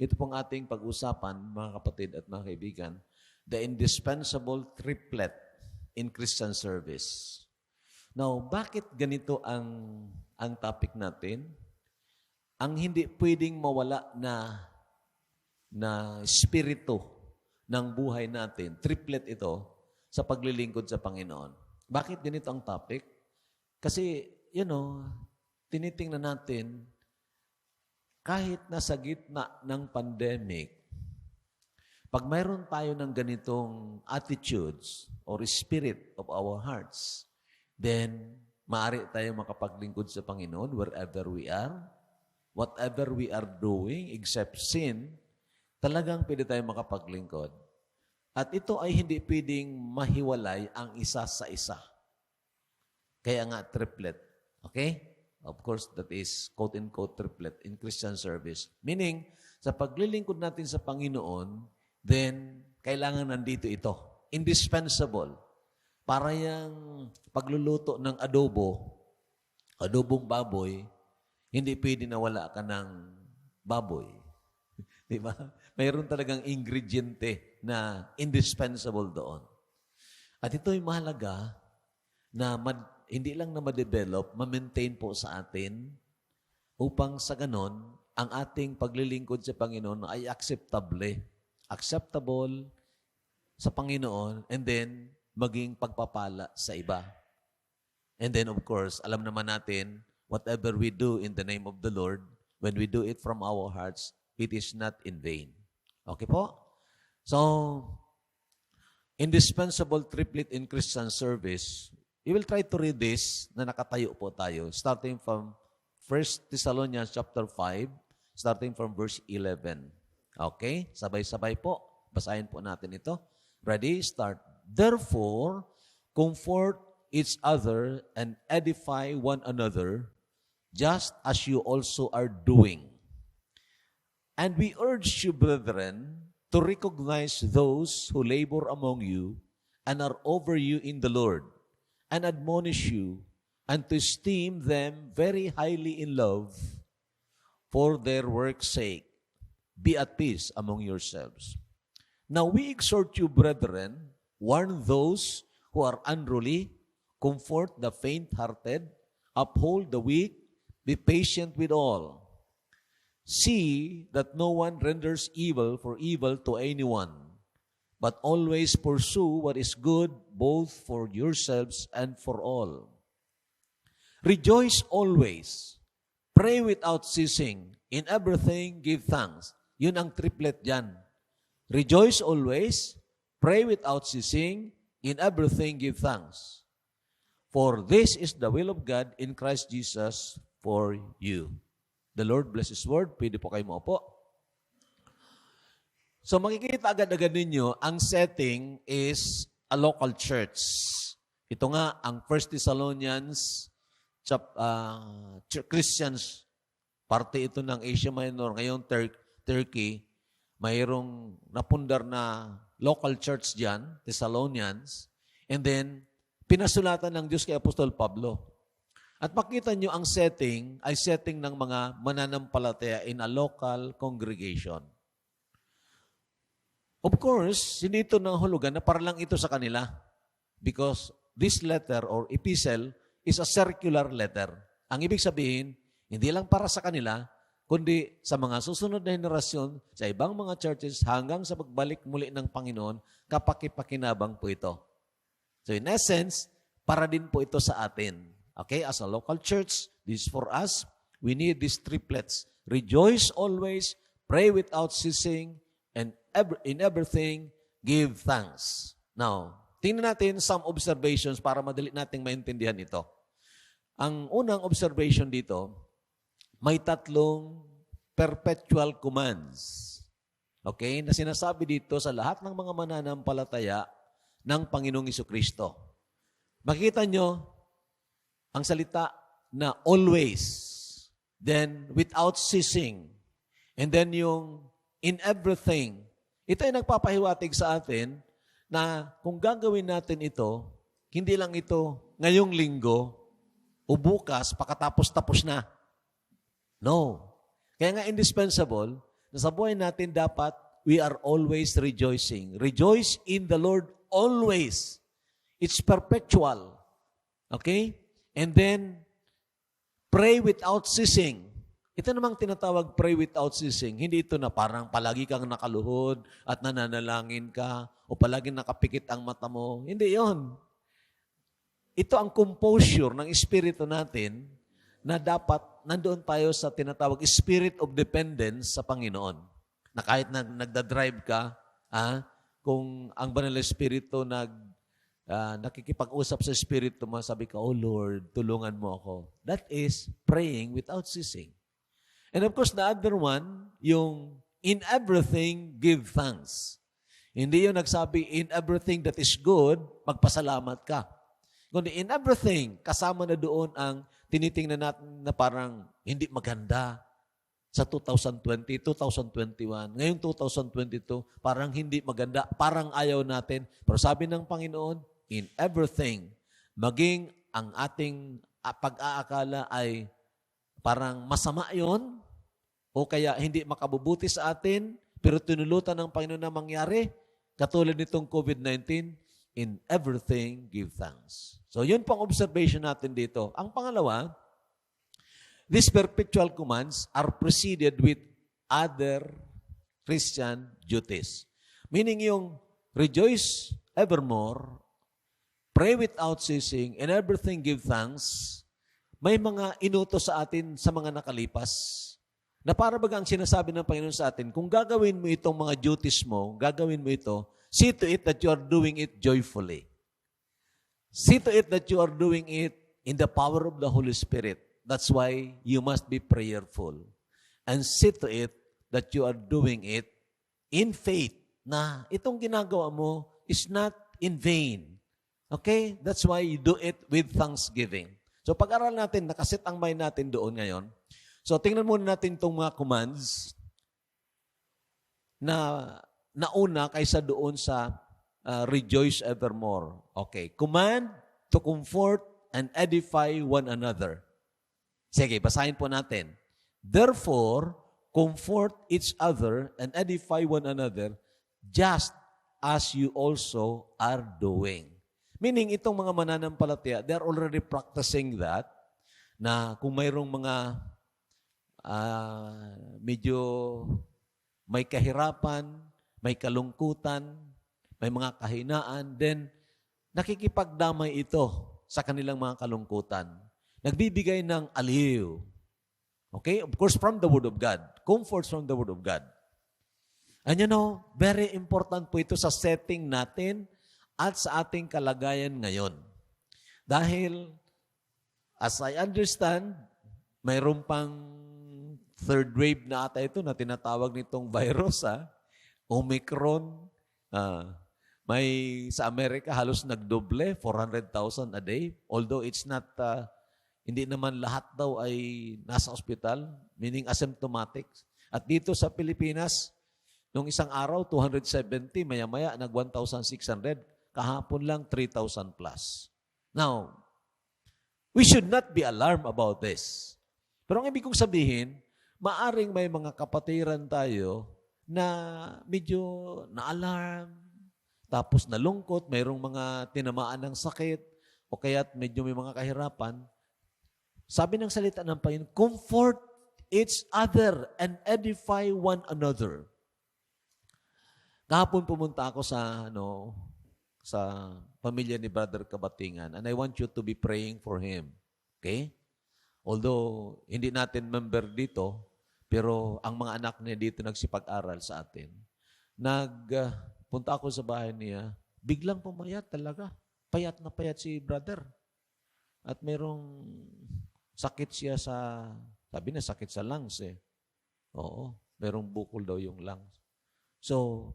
Ito pong ating pag-usapan, mga kapatid at mga kaibigan, the indispensable triplet in Christian service. Now, bakit ganito ang topic natin? Ang hindi pwedeng mawala na espiritu ng buhay natin, triplet ito, sa paglilingkod sa Panginoon. Bakit ganito ang topic? Kasi, tinitingnan natin, kahit nasa gitna ng pandemic, pag mayroon tayo ng ganitong attitudes or spirit of our hearts, then maaari tayo makapaglingkod sa Panginoon wherever we are, whatever we are doing, except sin, talagang pwede tayo makapaglingkod. At ito ay hindi pwedeng mahiwalay ang isa sa isa. Kaya nga triplet. Okay? Of course, that is quote-unquote triplet in Christian service. Meaning, sa paglilingkod natin sa Panginoon, then, kailangan nandito ito. Indispensable. Para yung pagluluto ng adobong baboy, hindi pwede na wala ka ng baboy. Diba? Mayroon talagang ingrediente na indispensable doon. At ito'y mahalaga na hindi lang na ma-develop, ma-maintain po sa atin upang sa ganon, ang ating paglilingkod sa Panginoon ay acceptable sa Panginoon, and then maging pagpapala sa iba. And then of course, alam naman natin, whatever we do in the name of the Lord, when we do it from our hearts, it is not in vain. Okay po? So, indispensable triplet in Christian service. We will try to read this na nakatayo po tayo, starting from 1 Thessalonians chapter 5, starting from verse 11. Okay? Sabay-sabay po. Basahin po natin ito. Ready? Start. Therefore, comfort each other and edify one another, just as you also are doing. And we urge you, brethren, to recognize those who labor among you and are over you in the Lord, and admonish you, and to esteem them very highly in love for their work's sake. Be at peace among yourselves. Now we exhort you, brethren, warn those who are unruly, comfort the faint-hearted, uphold the weak, be patient with all. See that no one renders evil for evil to anyone, but always pursue what is good both for yourselves and for all. Rejoice always. Pray without ceasing. In everything, give thanks. Yun ang triplet dyan. Rejoice always. Pray without ceasing. In everything, give thanks. For this is the will of God in Christ Jesus for you. The Lord bless His word. Pwede po kayo maupo. So makikita agad-agad ninyo, ang setting is a local church. Ito nga, ang 1 Thessalonians Christians, parte ito ng Asia Minor, ngayon Turkey, mayroong napundar na local church diyan, Thessalonians, and then pinasulatan ng Diyos kay Apostol Pablo. At makita nyo ang setting ay setting ng mga mananampalataya in a local congregation. Of course, hindi ito nahulugan na para lang ito sa kanila. Because this letter or epistle is a circular letter. Ang ibig sabihin, hindi lang para sa kanila, kundi sa mga susunod na henerasyon, sa ibang mga churches, hanggang sa pagbalik muli ng Panginoon, kapakipakinabang po ito. So in essence, para din po ito sa atin. Okay, as a local church, this is for us. We need these triplets. Rejoice always, pray without ceasing, and in everything, give thanks. Now, tingnan natin some observations para madali nating maintindihan ito. Ang unang observation dito, may tatlong perpetual commands. Okay? Na sinasabi dito sa lahat ng mga mananampalataya ng Panginoong Jesucristo. Makikita nyo ang salita na always, then without ceasing, and then yung in everything. Ito ay nagpapahiwatig sa atin na kung gagawin natin ito, hindi lang ito ngayong linggo o bukas, pakatapos-tapos na. No. Kaya nga indispensable, na sa buhay natin dapat we are always rejoicing. Rejoice in the Lord always. It's perpetual. Okay? And then, pray without ceasing. Ito namang tinatawag pray without ceasing. Hindi ito na parang palagi kang nakaluhod at nananalangin ka o palagi nakapikit ang mata mo. Hindi yon. Ito ang composure ng espiritu natin na dapat nandoon tayo sa tinatawag spirit of dependence sa Panginoon. Na kahit nagdadrive ka, kung ang banal na espiritu nakikipag-usap sa espiritu mo, sabi ka, "Oh Lord, tulungan mo ako." That is praying without ceasing. And of course, the other one, yung in everything, give thanks. Hindi yung nagsabi, in everything that is good, magpasalamat ka. Kundi in everything, kasama na doon ang tinitingnan natin na parang hindi maganda sa 2020, 2021. Ngayong 2022, parang hindi maganda, parang ayaw natin. Pero sabi ng Panginoon, in everything, maging ang ating pag-aakala ay parang masama yon o kaya hindi makabubuti sa atin, pero tinulutan ng Panginoon na mangyari, katulad nitong COVID-19, in everything, give thanks. So, yun pang observation natin dito. Ang pangalawa, these perpetual commands are preceded with other Christian duties. Meaning yung rejoice evermore, pray without ceasing, in everything give thanks, may mga inutos sa atin sa mga nakalipas na para baga ang sinasabi ng Panginoon sa atin, kung gagawin mo itong mga duties mo, gagawin mo ito, see to it that you are doing it joyfully. See to it that you are doing it in the power of the Holy Spirit. That's why you must be prayerful. And see to it that you are doing it in faith na itong ginagawa mo is not in vain. Okay? That's why you do it with thanksgiving. So pag-aral natin, nakasit ang mind natin doon ngayon. So tingnan muna natin itong mga commands na nauna kaysa doon sa rejoice evermore. Okay. Command to comfort and edify one another. Sige, basahin po natin. Therefore, comfort each other and edify one another just as you also are doing. Meaning, itong mga mananampalataya, they're already practicing that, na kung mayroong mga medyo may kahirapan, may kalungkutan, may mga kahinaan, then nakikipagdamay ito sa kanilang mga kalungkutan. Nagbibigay ng aliw. Okay? Of course, from the Word of God. Comforts from the Word of God. And you know, very important po ito sa setting natin at sa ating kalagayan ngayon. Dahil, as I understand, mayroon pang third wave na ata ito na tinatawag nitong virus, Omicron. May sa Amerika halos nagdoble, 400,000 a day. Although it's not, hindi naman lahat daw ay nasa ospital, meaning asymptomatic. At dito sa Pilipinas, nung isang araw, 270, maya-maya, nag 1,600. Kahapon lang, 3,000 plus. Now, we should not be alarmed about this. Pero ang ibig kong sabihin, maaring may mga kapatiran tayo na medyo na-alarm, tapos nalungkot, mayroong mga tinamaan ng sakit, o kaya't medyo may mga kahirapan. Sabi ng salita ng Panginoon, comfort each other and edify one another. Kahapon pumunta ako sa pamilya ni Brother Kabatingan, and I want you to be praying for him. Okay? Although hindi natin member dito, pero ang mga anak niya dito nagsipag-aral sa atin. Punta ako sa bahay niya, biglang pumayat talaga. Payat na payat si brother. At merong sakit siya sabi na sakit sa lungs eh. Oo, merong bukol daw yung lungs. So,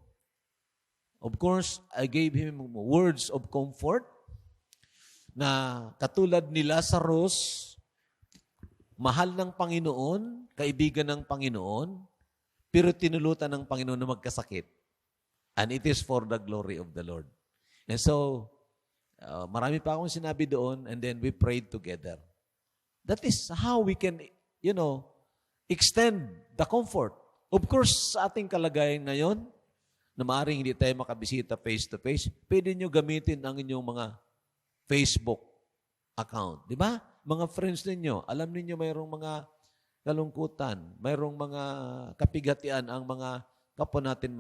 of course, I gave him words of comfort na katulad ni Lazarus, mahal ng Panginoon, kaibigan ng Panginoon, pero tinulutan ng Panginoon na magkasakit. And it is for the glory of the Lord. And so, marami pa akong sinabi doon, and then we prayed together. That is how we can, extend the comfort. of course, sa ating kalagayan ngayon, na maaaring hindi tayo makabisita face-to-face, pwede nyo gamitin ang inyong mga Facebook account. Di ba? Mga friends ninyo, alam ninyo mayroong mga kalungkutan, mayroong mga kapigatian ang mga kapwa natin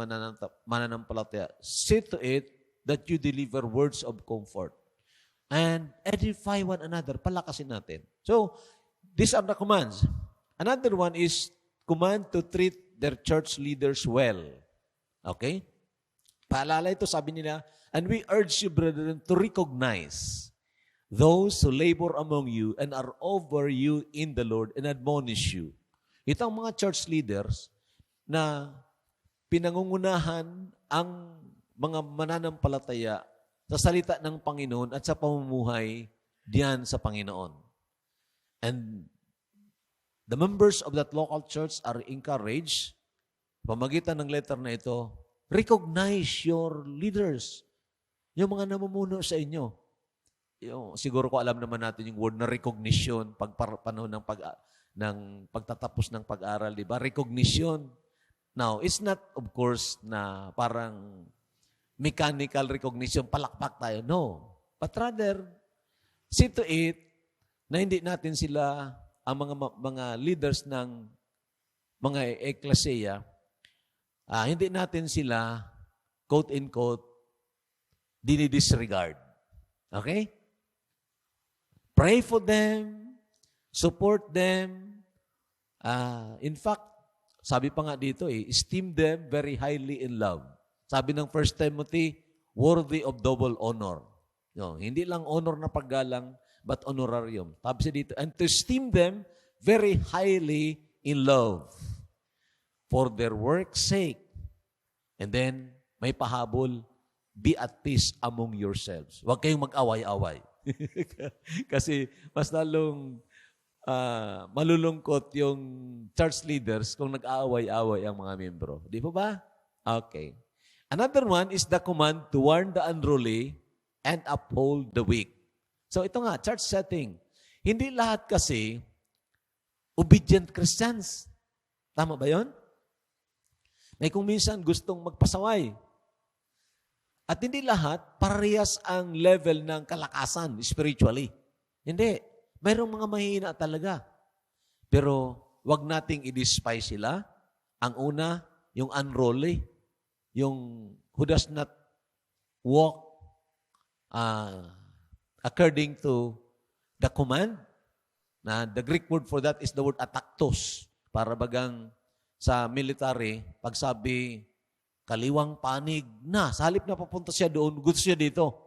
mananampalataya. See to it that you deliver words of comfort and edify one another. Palakasin natin. So, these are the commands. Another one is command to treat their church leaders well. Okay? Paalala ito, sabi nila, and we urge you, brethren, to recognize those who labor among you and are over you in the Lord and admonish you. Itong mga church leaders na pinangungunahan ang mga mananampalataya sa salita ng Panginoon at sa pamumuhay diyan sa Panginoon. And the members of that local church are encouraged, pamagitan ng letter na ito, recognize your leaders, yung mga namumuno sa inyo. Siguro ko alam naman natin yung word na recognition, panahon ng pagtatapos ng pag-aral, di ba? Recognition. Now, it's not, of course, na parang mechanical recognition, palakpak tayo. No. But rather, see to it na hindi natin sila, ang mga leaders ng mga eklesiya, hindi natin sila, quote-unquote, dinidisregard. Okay? Pray for them, support them. In fact, sabi pa nga dito, esteem them very highly in love. Sabi ng 1 Timothy, worthy of double honor. Hindi lang honor na paggalang, but honorarium. Sabi siya dito, and to esteem them very highly in love for their work's sake. And then, may pahabol, be at peace among yourselves. Huwag kayong mag-away-away. Kasi mas lalong malulungkot yung church leaders kung nag-aaway-away ang mga membro. Di po ba? Okay. Another one is the command to warn the unruly and uphold the weak. So ito nga, church setting. Hindi lahat kasi obedient Christians. Tama ba yon? May kung minsan gustong magpasaway. At hindi lahat parehas ang level ng kalakasan spiritually. Hindi. Mayroong mga mahina talaga. Pero wag nating i-despise sila. Ang una, yung unruly, yung who does not walk according to the command. Na the Greek word for that is the word ataktos. Para bagang sa military, pagsabi, kaliwang panig na. Sa halip na papunta siya doon, gusto siya dito.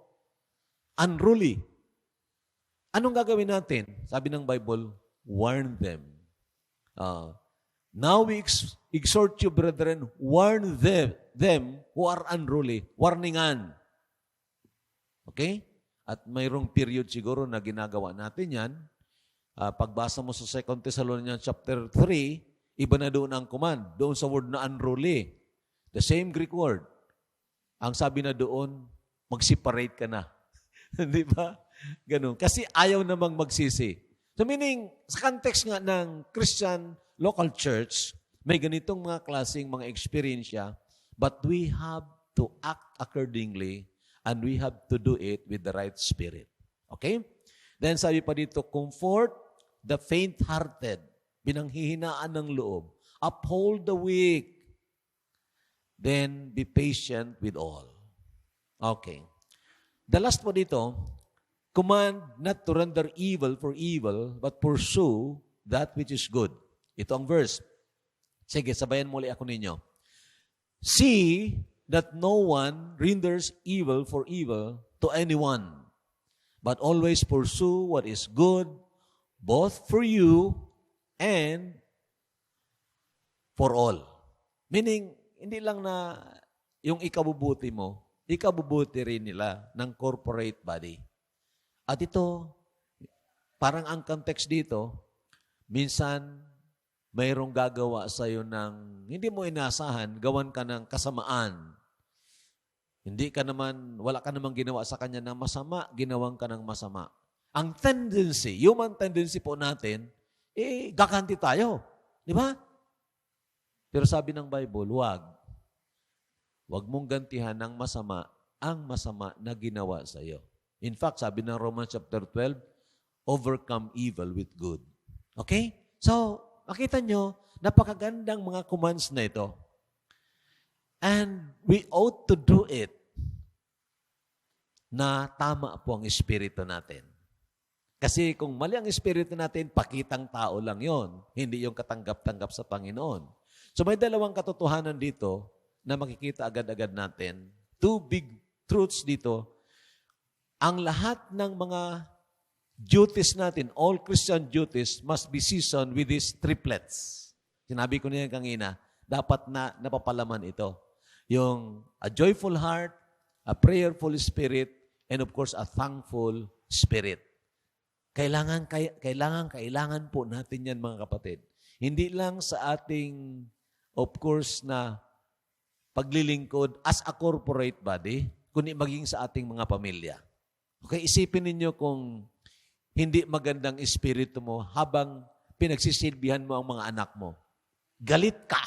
Unruly. Anong gagawin natin? Sabi ng Bible, warn them. Now we exhort you, brethren, warn them who are unruly. Warningan. Okay? At mayroong period siguro na ginagawa natin yan. Pagbasa mo sa 2 Thessalonians chapter 3, iba na doon ang command. Doon sa word na unruly. The same Greek word. Ang sabi na doon, mag-separate ka na. Di ba? Ganun. Kasi ayaw namang magsisi. So meaning, sa context nga ng Christian local church, may ganitong mga klaseng mga experience, but we have to act accordingly and we have to do it with the right spirit. Okay? Then sabi pa dito, comfort the faint-hearted, pinanghihinaan ng loob. Uphold the weak. Then be patient with all. Okay. The last po dito, command not to render evil for evil, but pursue that which is good. Ito ang verse. Sige, sabayan muli ako ninyo. See that no one renders evil for evil to anyone, but always pursue what is good, both for you and for all. Meaning, hindi lang na yung ikabubuti mo, ikabubuti rin nila ng corporate body. At ito, parang ang context dito, minsan mayroong gagawa sa iyo ng hindi mo inasahan, gawan ka ng kasamaan. Hindi ka naman, wala ka namang ginawa sa kanya ng masama, ginawang ka ng masama. Ang tendency, human tendency po natin, gaganti tayo. Di ba? Pero sabi ng Bible, wag. Wag mong gantihan ng masama ang masama na ginawa sa iyo. In fact, sabi ng Romans chapter 12, overcome evil with good. Okay? So, makita nyo, napakagandang mga commands na ito. And we ought to do it na tama po ang espiritu natin. Kasi kung mali ang espiritu natin, pakitang tao lang yon, hindi yung katanggap-tanggap sa Panginoon. So may dalawang katotohanan dito na makikita agad-agad natin. Two big truths dito. Ang lahat ng mga duties natin, all Christian duties, must be seasoned with these triplets. Sinabi ko niya kanina, dapat na napapalaman ito. Yung a joyful heart, a prayerful spirit, and of course, a thankful spirit. Kailangan po natin yan, mga kapatid. Hindi lang sa ating, of course, na paglilingkod as a corporate body, kundi maging sa ating mga pamilya. Okay, isipin ninyo kung hindi magandang espiritu mo habang pinagsisilbihan mo ang mga anak mo. Galit ka.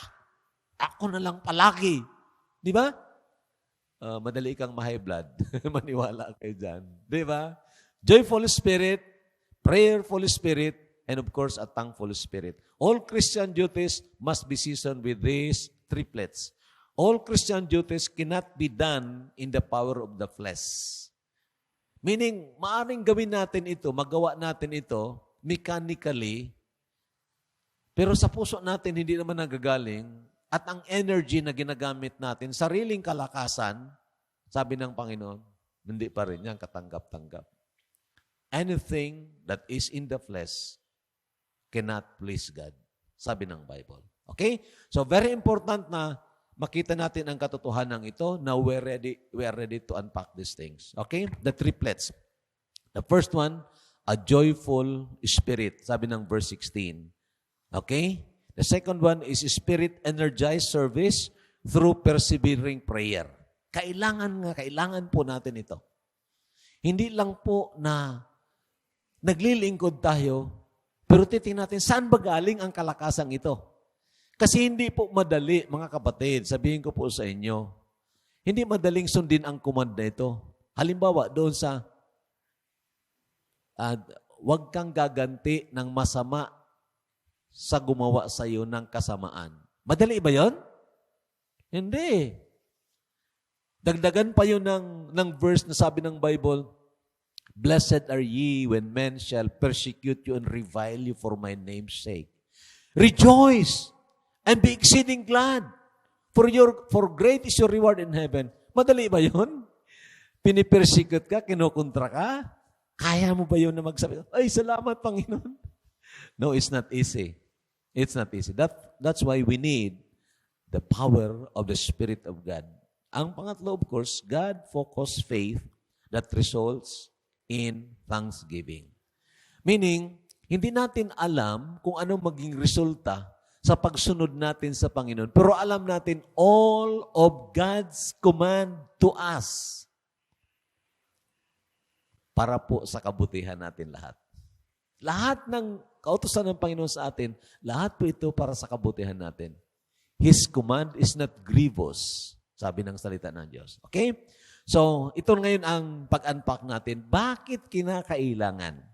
Ako na lang palagi. Di ba? Madali kang ma-high blood. Maniwala kayo dyan. Di ba? Joyful spirit, prayerful spirit, and of course, a thankful spirit. All Christian duties must be seasoned with these triplets. All Christian duties cannot be done in the power of the flesh. Meaning, maaring gawin natin ito, magawa natin ito, mechanically, pero sa puso natin hindi naman nagagaling, at ang energy na ginagamit natin, sariling kalakasan, sabi ng Panginoon, hindi pa rin yan katanggap-tanggap. Anything that is in the flesh cannot please God, sabi ng Bible. Okay? So very important na makita natin ang katotohanan ito na we are ready to unpack these things. Okay? The triplets. The first one, a joyful spirit, sabi ng verse 16. Okay? The second one is spirit-energized service through persevering prayer. Kailangan po natin ito. Hindi lang po na naglilingkod tayo, pero titingnan natin, saan ba galing ang kalakasang ito? Kasi hindi po madali, mga kapatid, sabihin ko po sa inyo, hindi madaling sundin ang command na ito. Halimbawa, doon sa, huwag kang gaganti ng masama sa gumawa sa iyo ng kasamaan. Madali ba yon? Hindi. Dagdagan pa yun ng verse na sabi ng Bible, blessed are ye when men shall persecute you and revile you for my name's sake. Rejoice and be exceeding glad, for great is your reward in heaven. Madali ba yun? Pinipersecute ka, kinukontra ka, kaya mo ba yun na magsabi, ay, salamat, Panginoon? No, it's not easy. It's not easy. That's why we need the power of the Spirit of God. Ang pangatlo, of course, God-focused faith that results in thanksgiving. Meaning, hindi natin alam kung ano maging resulta sa pagsunod natin sa Panginoon. Pero alam natin all of God's command to us para po sa kabutihan natin lahat. Lahat ng kautusan ng Panginoon sa atin, lahat po ito para sa kabutihan natin. His command is not grievous, sabi ng salita ng Diyos. Okay? So, ito ngayon ang pag-unpack natin. Bakit kinakailangan?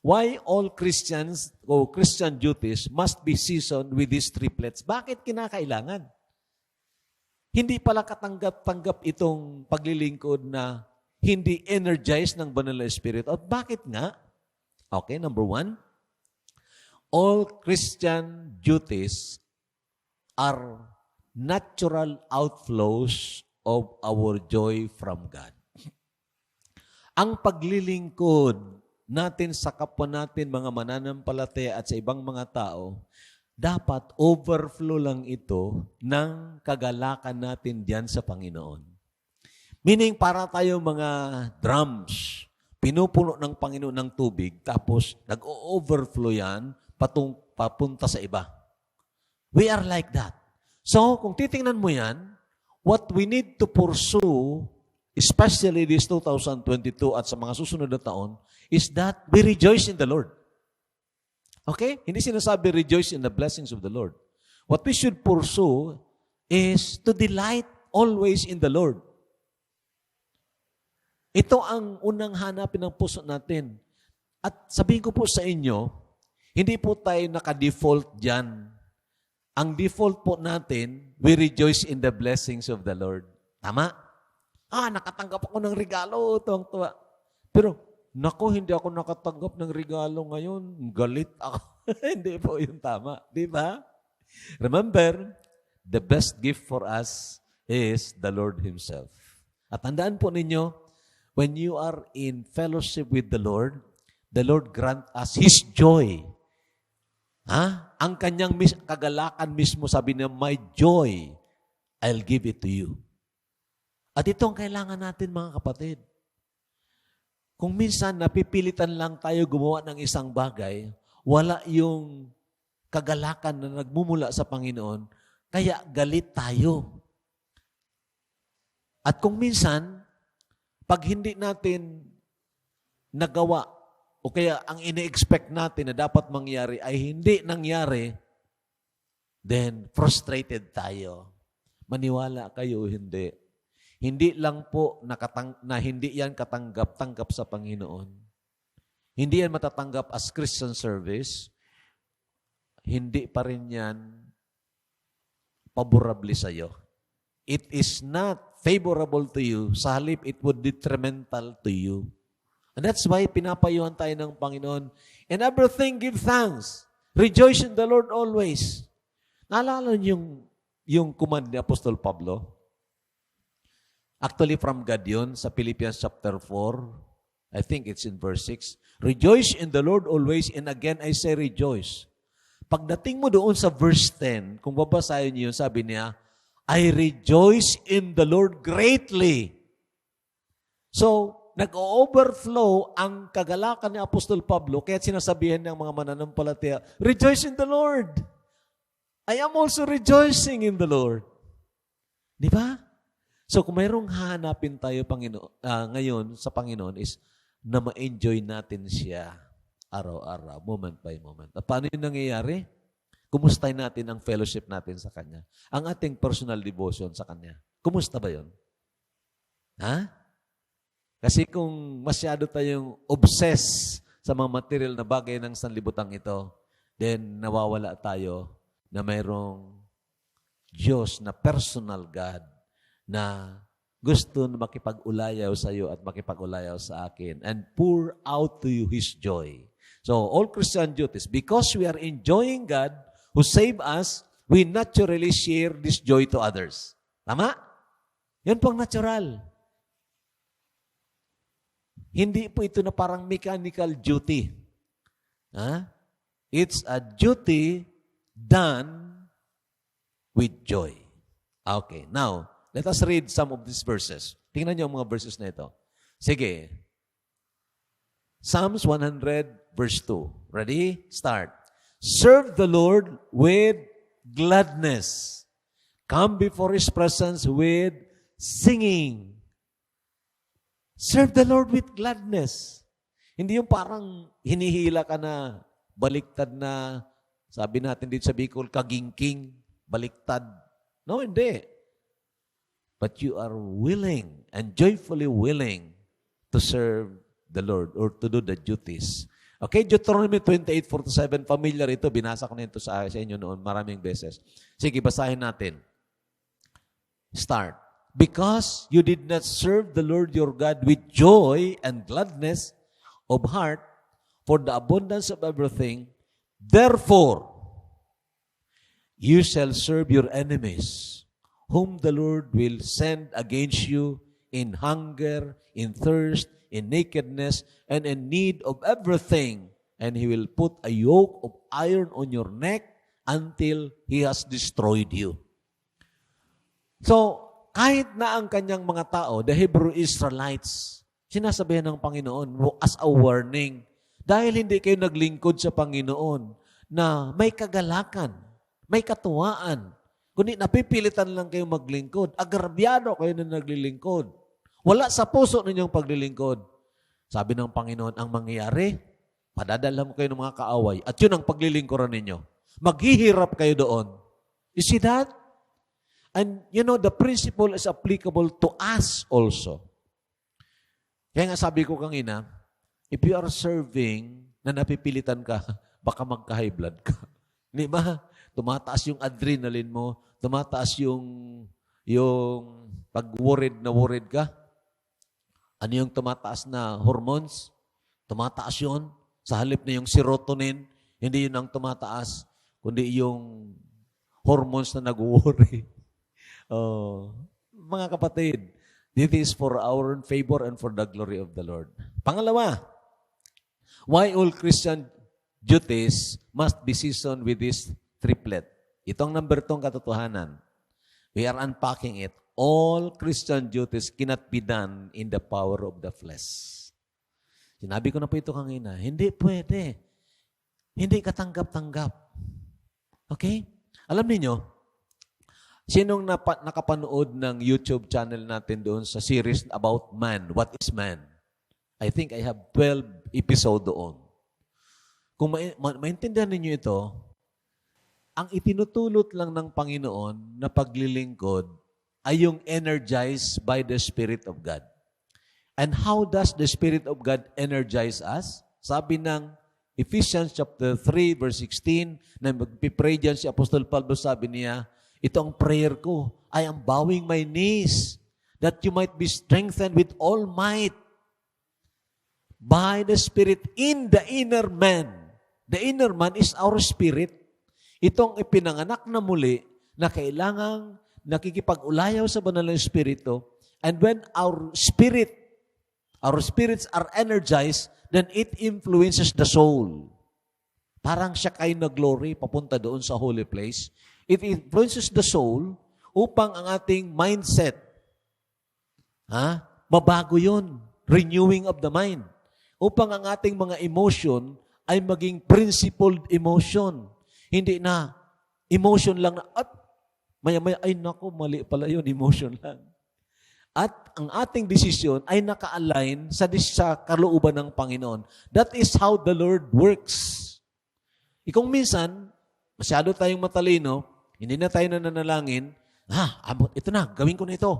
Why all Christians o Christian duties must be seasoned with these triplets? Bakit kinakailangan? Hindi pala katanggap-tanggap itong paglilingkod na hindi energized ng Banal na Espiritu. At bakit nga? Okay, number one, all Christian duties are natural outflows of our joy from God. Ang paglilingkod natin sa kapwa natin, mga mananampalataya at sa ibang mga tao, dapat overflow lang ito ng kagalakan natin diyan sa Panginoon. Meaning, para tayo mga drums, pinupuno ng Panginoon ng tubig, tapos nag-overflow yan, papunta sa iba. We are like that. So, kung titingnan mo yan, what we need to pursue, especially this 2022 at sa mga susunod na taon, is that we rejoice in the Lord. Okay? Hindi sinasabi rejoice in the blessings of the Lord. What we should pursue is to delight always in the Lord. Ito ang unang hanapin ng puso natin. At sabihin ko po sa inyo, hindi po tayo naka-default dyan. Ang default po natin, we rejoice in the blessings of the Lord. Tama? Nakatanggap ako ng regalo, tuwang-tuwa. Pero, naku, hindi ako nakatanggap ng regalo ngayon. Galit ako. Hindi po yung tama. Di ba? Remember, the best gift for us is the Lord Himself. At tandaan po ninyo, when you are in fellowship with the Lord grant us His joy. Ang kanyang kagalakan mismo, sabi niya, my joy, I'll give it to you. At ito ang kailangan natin, mga kapatid. Kung minsan napipilitan lang tayo gumawa ng isang bagay, wala yung kagalakan na nagmumula sa Panginoon, kaya galit tayo. At kung minsan, pag hindi natin nagawa, o kaya ang ini-expect natin na dapat mangyari ay hindi nangyari, then frustrated tayo. Maniwala kayo o hindi. Hindi lang po na hindi yan katanggap-tanggap sa Panginoon. Hindi yan matatanggap as Christian service. Hindi pa rin yan favorable sa iyo. It is not favorable to you. Sa halip, it would detrimental to you. And that's why pinapayuhan tayo ng Panginoon. In everything, give thanks. Rejoice in the Lord always. Naalala niyo yung command ni Apostol Pablo? Actually, from God yun, sa Philippians chapter 4, I think it's in verse 6. Rejoice in the Lord always, and again I say rejoice. Pagdating mo doon sa verse 10, kung babasahin niyo, sabi niya, I rejoice in the Lord greatly. So, nag-overflow ang kagalakan ni Apostol Pablo, kaya sinasabihan ng mga mananampalataya, rejoice in the Lord. I am also rejoicing in the Lord. Di ba? So, kung mayroong hahanapin tayo ngayon sa Panginoon is na ma-enjoy natin siya araw-araw, moment by moment. At paano yung nangyayari? Kumustahin natin ang fellowship natin sa Kanya. Ang ating personal devotion sa Kanya. Kumusta ba yun? Kasi kung masyado tayong obsessed sa mga material na bagay ng sanlibutan ito, then nawawala tayo na mayroong Diyos na personal God na gusto na makipag-ulayaw sa iyo at makipag-ulayaw sa akin and pour out to you His joy. So, all Christian duties, because we are enjoying God who saved us, we naturally share this joy to others. Tama? Yan pong natural. Hindi po ito na parang mechanical duty. It's a duty done with joy. Okay, now, let us read some of these verses. Tingnan niyo ang mga verses na ito. Sige. Psalms 100 verse 2. Ready? Start. Serve the Lord with gladness. Come before His presence with singing. Serve the Lord with gladness. Hindi yung parang hinihila ka na, baliktad na, sabi natin dito sa Bicol, kagingking, baliktad. No, hindi. But you are willing and joyfully willing to serve the Lord or to do the duties. Okay, Deuteronomy 28:47, familiar ito. Binasa ko na ito sa inyo noon maraming beses. Sige, basahin natin. Start. Because you did not serve the Lord your God with joy and gladness of heart for the abundance of everything, therefore, you shall serve your enemies, whom the Lord will send against you in hunger, in thirst, in nakedness, and in need of everything. And He will put a yoke of iron on your neck until He has destroyed you. So, kahit na ang kanyang mga tao, the Hebrew Israelites, sinasabihan ng Panginoon as a warning, dahil hindi kayo naglingkod sa Panginoon na may kagalakan, may katuwaan, kundi napipilitan lang kayo maglingkod, agrabyado kayo na naglilingkod. Wala sa puso ninyong paglilingkod. Sabi ng Panginoon, ang mangyayari, padadala mo kayo ng mga kaaway at yun ang paglilingkuran ninyo. Maghihirap kayo doon. You see that? And the principle is applicable to us also. Kaya nga sabi ko kanina, if you are serving na napipilitan ka, baka magka-high blood ka. Di ba? Tumataas yung adrenaline mo, tumataas yung pag worried ka. Ano yung tumataas na hormones? Tumataas yun. Sa halip na yung serotonin, hindi yun ang tumataas, kundi yung hormones na nag-worry. Mga kapatid, this is for our favor and for the glory of the Lord. Pangalawa, why all Christian duties must be seasoned with this triplet. Itong number 2 katotohanan. We are unpacking it. All Christian duties cannot be done in the power of the flesh. Sinabi ko na po ito kanina, hindi pwede. Hindi katanggap-tanggap. Okay? Alam niyo, sinong nakapanood ng YouTube channel natin doon sa series about man? What is man? I think I have 12 episode doon. Kung maintindihan ninyo ito, ang itinutulot lang ng Panginoon na paglilingkod ay yung energized by the Spirit of God. And how does the Spirit of God energize us? Sabi ng Ephesians chapter 3 verse 16, na magpipray dyan si Apostol Pablo, sabi niya, ito ang prayer ko, I am bowing my knees that you might be strengthened with all might by the Spirit in the inner man. The inner man is our spirit. Itong ipinanganak na muli na kailangang nakikipag-ulayaw sa banal na Espiritu. And when our spirits are energized, then it influences the soul. Parang siya kayo na glory papunta doon sa holy place. It influences the soul upang ang ating mindset, mabago yun. Renewing of the mind. Upang ang ating mga emotion ay maging principled emotion. Hindi na emotion lang na, at maya-maya, ay naku, mali pala yun, emotion lang. At ang ating desisyon ay naka-align sa kalooban ng Panginoon. That is how the Lord works. Kung minsan, masyado tayong matalino, hindi na tayo nananalangin, ito na, gawin ko na ito.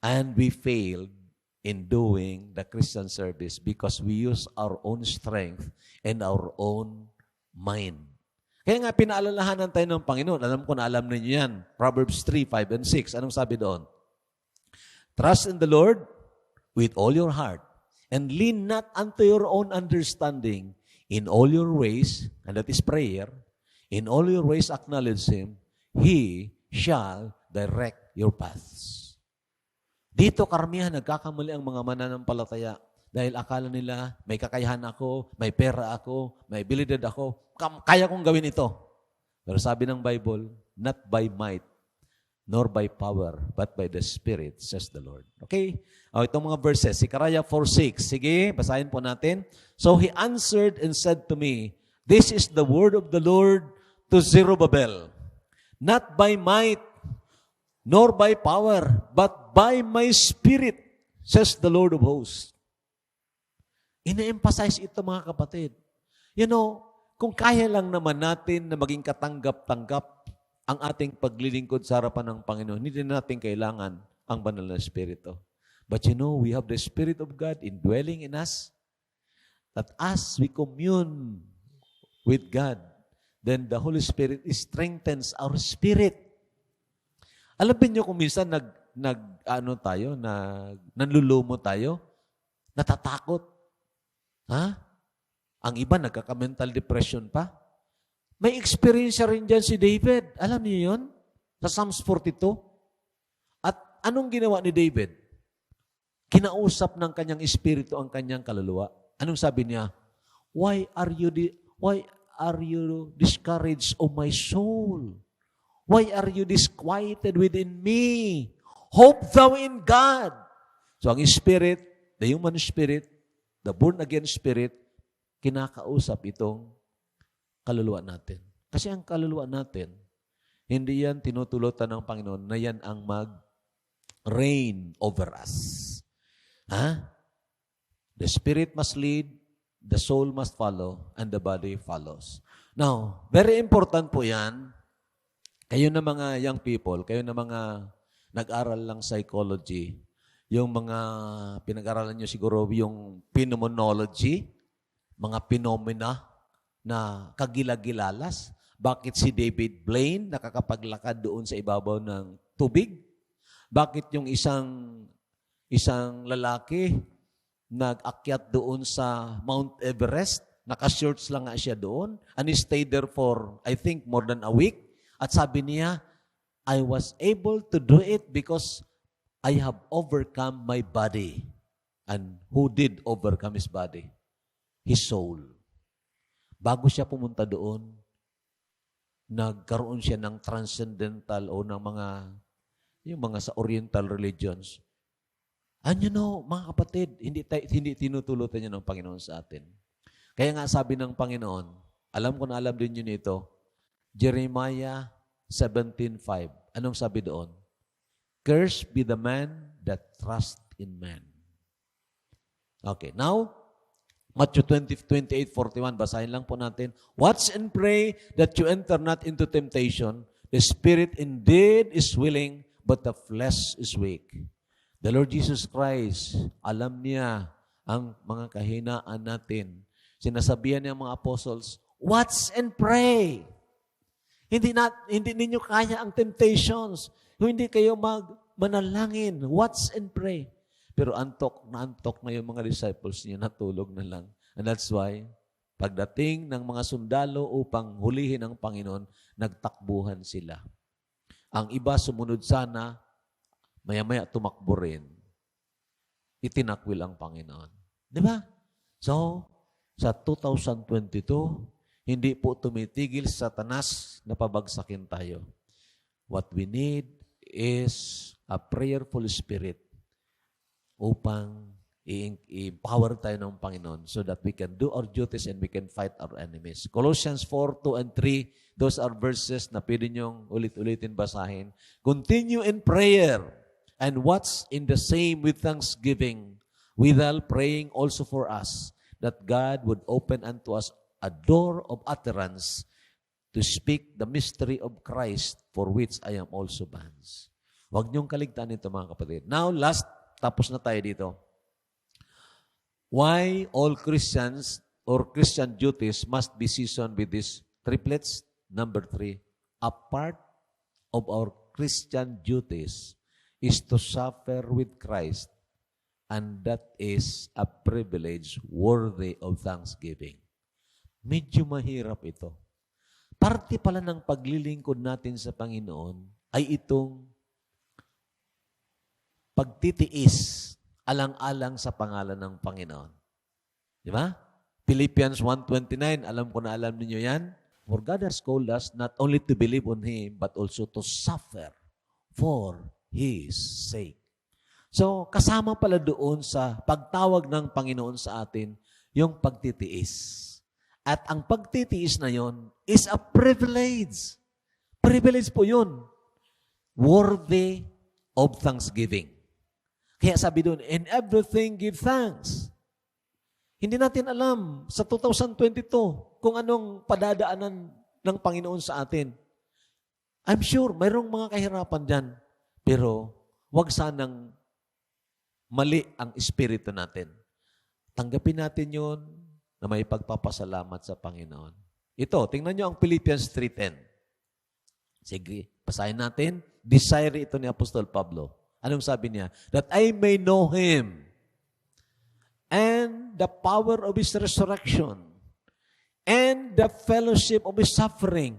And we failed in doing the Christian service because we use our own strength and our own mind. Kaya nga, pinaalalahanan tayo ng Panginoon. Alam ko na alam ninyo yan. Proverbs 3, 5, and 6. Anong sabi doon? Trust in the Lord with all your heart and lean not unto your own understanding. In all your ways, and that is prayer, in all your ways acknowledge Him, He shall direct your paths. Dito karamihan nagkakamali ang mga mananampalataya dahil akala nila may kakayahan ako, may pera ako, may abilidad ako, kaya kong gawin ito. Pero sabi ng Bible, not by might, nor by power, but by the Spirit, says the Lord. Okay? Itong mga verses, Zechariah 4:6. Sige, basahin po natin. So he answered and said to me, this is the word of the Lord to Zerubbabel. Not by might, nor by power, but by my Spirit, says the Lord of hosts. Ina-emphasize ito, mga kapatid. Kung kaya lang naman natin na maging katanggap-tanggap ang ating paglilingkod sa harapan ng Panginoon, hindi natin kailangan ang banal na Espiritu. But we have the Spirit of God indwelling in us, that as we commune with God, then the Holy Spirit strengthens our spirit. Alam niyo kung minsan nanlulumo tayo, natatakot. Ang iba nagkaka-mental depression pa. May experience rin dyan si David. Alam niyo yun? Sa Psalms 42. At anong ginawa ni David? Kinausap ng kanyang espiritu ang kanyang kaluluwa. Anong sabi niya? Why are you discouraged, O my soul? Why are you disquieted within me? Hope thou in God. So ang spirit, the human spirit, the born-again spirit, kinakausap itong kaluluwa natin. Kasi ang kaluluwa natin, hindi yan tinutulutan ng Panginoon na yan ang mag-reign over us. The spirit must lead, the soul must follow, and the body follows. Now, very important po yan. Kayo na mga young people, kayo na mga nag-aral lang psychology, yung mga pinag-aralan nyo siguro yung phenomenology, mga phenomena na kagilagilalas. Bakit si David Blaine nakakapaglakad doon sa ibabaw ng tubig? Bakit yung isang lalaki nag-akyat doon sa Mount Everest, naka-shorts lang nga siya doon, and he stayed there for, I think, more than a week. At sabi niya, I was able to do it because I have overcome my body. And who did overcome his body? His soul. Bago siya pumunta doon, nagkaroon siya ng transcendental o ng yung mga sa oriental religions. And you know, mga kapatid, hindi tinutulutan niya ng Panginoon sa atin. Kaya nga sabi ng Panginoon, alam ko na alam din yun ito, Jeremiah 17:5. Anong sabi doon? Cursed be the man that trusts in man. Okay, now, Matthew 28:41, basahin lang po natin. Watch and pray that you enter not into temptation. The spirit indeed is willing, but the flesh is weak. The Lord Jesus Christ, alam niya ang mga kahinaan natin. Sinasabihan niya ang mga apostles, watch and pray. Hindi ninyo kaya ang temptations. Hindi kayo manalangin. Watch and pray. Pero antok na yung mga disciples niya, natulog na lang. And that's why, pagdating ng mga sundalo upang hulihin ang Panginoon, nagtakbuhan sila. Ang iba sumunod sana, maya-maya tumakbo rin. Itinakwil ang Panginoon. Di ba? So, sa 2022, hindi po tumitigil sa Satanas na pabagsakin tayo. What we need is a prayerful spirit upang i-empower tayo ng Panginoon so that we can do our duties and we can fight our enemies. Colossians 4:2 and 3, those are verses na pwede niyong ulit-ulitin basahin. Continue in prayer and watch in the same with thanksgiving, withal praying also for us, that God would open unto us a door of utterance to speak the mystery of Christ, for which I am also bound. Huwag niyong kaligtaan ito, mga kapatid. Now, last, tapos na tayo dito. Why all Christians or Christian duties must be seasoned with these triplets? Number 3, a part of our Christian duties is to suffer with Christ, and that is a privilege worthy of thanksgiving. Medyo mahirap ito. Parte pala ng paglilingkod natin sa Panginoon ay itong pagtitiis alang-alang sa pangalan ng Panginoon. Di ba? Philippians 1:29, alam ko na alam niyo yan. For God has called us not only to believe on Him, but also to suffer for His sake. So, kasama pala doon sa pagtawag ng Panginoon sa atin, yung pagtitiis. At ang pagtitiis na yon is a privilege. Privilege po yun. Worthy of thanksgiving. Kaya sabi doon, in everything give thanks. Hindi natin alam sa 2022 kung anong padadaanan ng Panginoon sa atin. I'm sure mayroong mga kahirapan dyan, pero wag sanang mali ang espiritu natin. Tanggapin natin yun na may pagpapasalamat sa Panginoon. Ito, tingnan nyo ang Philippians 3:10. Sige, basahin natin. Desire ito ni Apostol Pablo. Anong sabi niya? That I may know Him and the power of His resurrection and the fellowship of His suffering.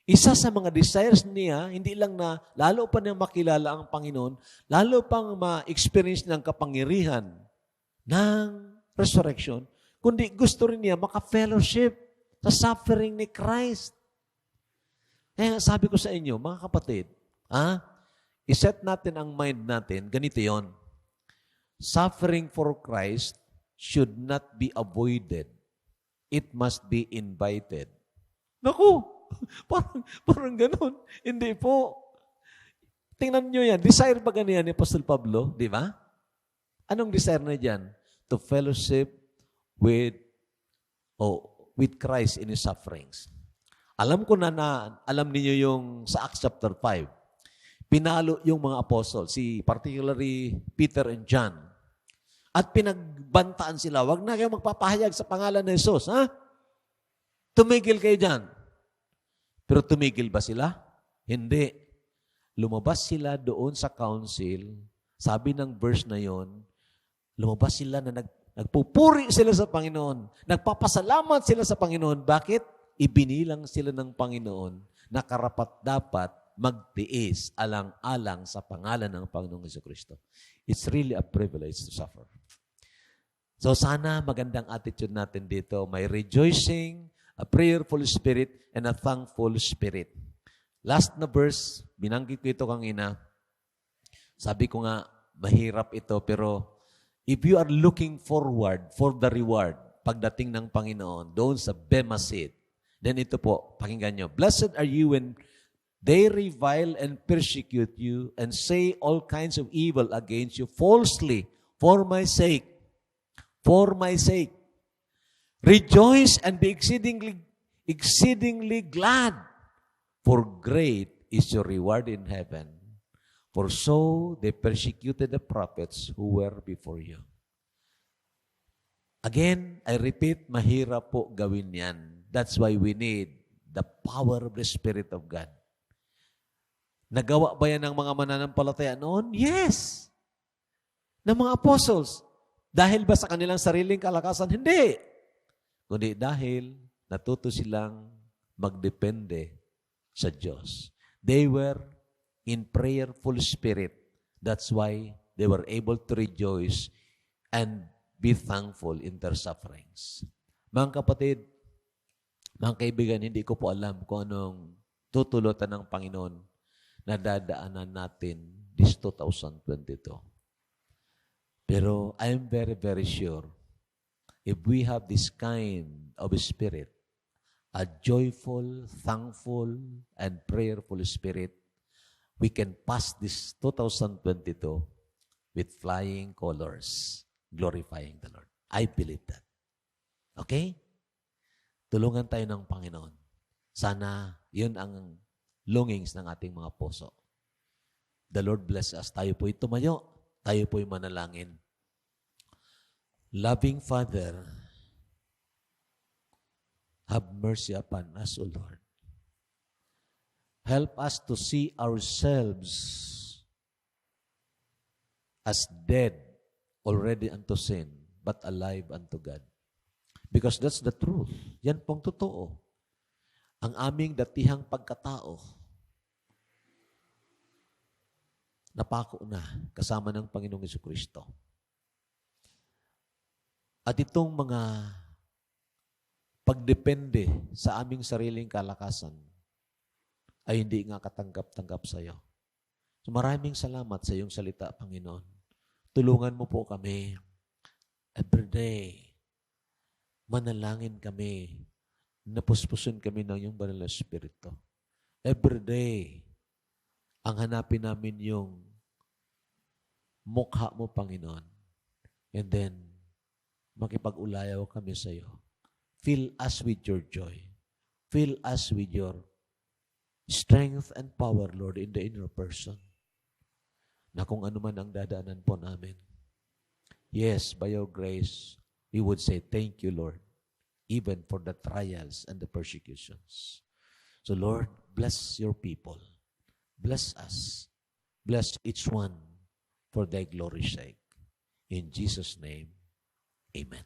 Isa sa mga desires niya, hindi lang na lalo pa niya makilala ang Panginoon, lalo pang ma-experience ng kapangyarihan ng resurrection, kundi gusto rin niya maka-fellowship sa suffering ni Christ. Kaya sabi ko sa inyo, mga kapatid, iset natin ang mind natin, ganito yon. Suffering for Christ should not be avoided. It must be invited. Naku, parang ganun. Hindi po. Tingnan nyo yan. Desire ba ganyan ni Apostol Pablo? Di ba? Anong desire na dyan? To fellowship with Christ in His sufferings. Alam ko na alam niyo yung sa Acts chapter 5. Pinalo yung mga apostles, particularly Peter and John. At pinagbantaan sila, wag na kayo magpapahayag sa pangalan ng Jesus. Ha? Tumigil kayo dyan. Pero tumigil ba sila? Hindi. Lumabas sila doon sa council. Sabi ng verse na yon, lumabas sila na nagpupuri sila sa Panginoon. Nagpapasalamat sila sa Panginoon. Bakit? Ibinilang sila ng Panginoon na karapat-dapat magtiis alang-alang sa pangalan ng Panginoong Jesucristo. It's really a privilege to suffer. So sana magandang attitude natin dito. May rejoicing, a prayerful spirit, and a thankful spirit. Last na verse, binanggit ko ito kanina. Sabi ko nga, mahirap ito, pero if you are looking forward for the reward, pagdating ng Panginoon, doon sa Bema seat, then ito po, pakinggan nyo. Blessed are you when they revile and persecute you and say all kinds of evil against you falsely for my sake. For my sake. Rejoice and be exceedingly glad, for great is your reward in heaven. For so they persecuted the prophets who were before you. Again, I repeat, mahirap po gawin yan. That's why we need the power of the Spirit of God. Nagawa ba yan ng mga mananampalataya noon? Yes. Ng mga apostles. Dahil ba sa kanilang sariling kalakasan? Hindi. Kundi dahil natuto silang magdepende sa Diyos. They were in prayerful spirit. That's why they were able to rejoice and be thankful in their sufferings. Mga kapatid, mga kaibigan, hindi ko po alam kung anong tutulutan ng Panginoon na dadaanan natin this 2022. Pero I am very, very sure if we have this kind of spirit, a joyful, thankful, and prayerful spirit, we can pass this 2022 with flying colors, glorifying the Lord. I believe that. Okay? Tulungan tayo ng Panginoon. Sana yun ang longings ng ating mga puso. The Lord bless us. Tayo po'y tumayo. Tayo po'y manalangin. Loving Father, have mercy upon us, O Lord. Help us to see ourselves as dead already unto sin, but alive unto God. Because that's the truth. Yan pong totoo. Ang aming datihang pagkatao, napako na kasama ng Panginoong Jesucristo. At itong mga pagdepende sa aming sariling kalakasan ay hindi nga katanggap-tanggap sa iyo. So maraming salamat sa iyong salita, Panginoon. Tulungan mo po kami everyday. Manalangin kami. Napuspusun kami ng iyong banal na Espiritu. Everyday, ang hanapin namin yung mukha mo, Panginoon. And then, makipag-ulayaw kami sa iyo. Fill us with your joy. Fill us with your strength and power, Lord, in the inner person. Na kung ano man ang dadaanan po namin. Yes, by your grace, we would say, thank you, Lord, even for the trials and the persecutions. So, Lord, bless your people. Bless us. Bless each one for thy glory's sake. In Jesus' name, amen.